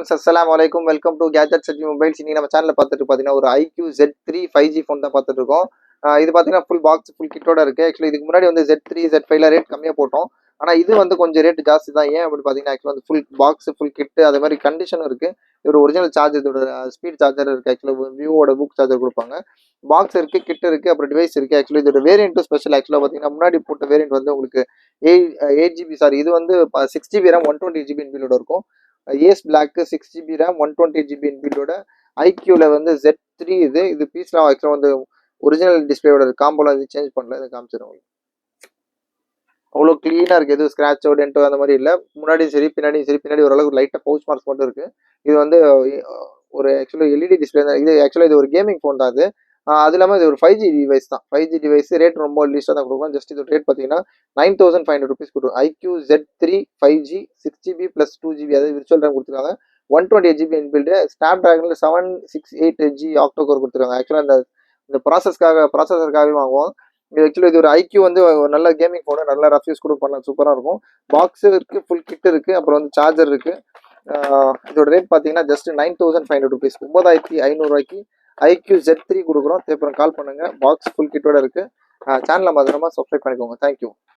Friends அஸ்ஸலாமு அலைக்கும். Welcome to gadget search mobiles. இன்னைக்கு நம்ம சேனல்ல பார்த்துட்டு பார்த்தீங்கன்னா ஒரு ஐக்யூ Z3 5G ஃபோன் தான் பார்த்துட்டு இருக்கோம். இது பார்த்தீங்கன்னா ஃபுல் பாக்ஸ் ஃபுல் கிட்டோட இருக்கு. ஆக்சுவலி இதுக்கு முன்னாடி வந்து Z3 Z5ல ரேட் கம்மியாக போட்டோம். ஆனால் இது வந்து கொஞ்சம் ரேட் ஜாஸ்தி தான். ஏன் அப்படின்னு பார்த்தீங்கன்னா ஆக்சுவலாக வந்து ஃபுல் பாக்ஸ் ஃபுல் கிட்டு அதே மாதிரி கண்டிஷனும் இருக்கு. ஒரு ஒரிஜினல் சார்ஜ் இதோட ஸ்பீட் சார்ஜர் இருக்கு. ஆக்சுவலாக விவோட புக் சார்ஜர் கொடுப்பாங்க. பாக்ஸ் இருக்கு, கிட் இருக்கு, அப்புறம் டிவைஸ் இருக்கு. ஆக்சுவலி இதோட வேரியன்ட்டும் ஸ்பெஷல். ஆக்சுவலாக பார்த்தீங்கன்னா முன்னாடி போட்ட வேரியன்ட் வந்து உங்களுக்கு 8GB சாரி இது வந்து 6GB RAM 128GB இன்பில்டோட இருக்கும். Ace black 6GB RAM 128GB இன்பில்டோட ஐக்யூல வந்து Z3 இது பீஸ்லாம் ஆக்சுவலாக வந்து ஒரிஜினல் டிஸ்பிளேயோட காம்போலாம் இது சேஞ்ச் பண்ணல. இதை காமிச்சிடும் உங்களுக்கு. அவ்வளோ க்ளீனாக இருக்குது. எதுவும் ஸ்க்ராட்சோ டென்ட்டோ அந்த மாதிரி இல்லை. முன்னாடியும் சரி பின்னாடியும் சரி. பின்னாடி ஓரளவுக்கு லைட்டாக பவுச் மார்க்ஸ் மட்டும் இருக்குது. இது வந்து ஒரு ஆக்சுவலாக எல்இடி டிஸ்பிளே தான். இது ஆக்சுவலாக இது ஒரு கேமிங் ஃபோன் தான். அது இல்லாமல் இது ஒரு 5G டிவைஸ் தான். 5G டிவைஸ் ரேட் ரொம்ப லீஸ்ட்டாக தான் கொடுக்கும். ஜஸ்ட் இது ரேட் பார்த்தீங்கன்னா 9500 ருபீஸ் கொடுக்கும். IQ Z3 5G 6GB + 2GB அதாவது விர்ச்சுவல் ரேம் கொடுத்துருக்காங்க. 128GB inbuilt. ஸ்னாப் ட்ராகனில் 768G ஆக்டோ கோர் கொடுத்துருக்காங்க. ஆக்சுவலாக இந்த ப்ராசஸருக்காகவே வாங்குவோம். ஆக்சுவலி இது ஒரு ஐக்யூ வந்து ஒரு நல்ல கேமிங் ஃபோனு, நல்ல ரஃப் யூஸ் கூட பண்ணலாம், சூப்பராக இருக்கும். பாக்ஸு இருக்குது, ஃபுல் கிட் இருக்குது, அப்புறம் வந்து சார்ஜர் இருக்குது. இதோட ரேட் பார்த்தீங்கன்னா ஜஸ்ட் 9500 ருபீஸ் 9500 ஐக்யூ Z3 கொடுக்குறோம். அப்புறம் கால் பண்ணுங்கள். பாக்ஸ் ஃபுல் கிட்டோட இருக்குது. சேனலை மறந்துடாம சப்ஸ்கிரைப் பண்ணிக்கோங்க. தேங்க்யூ.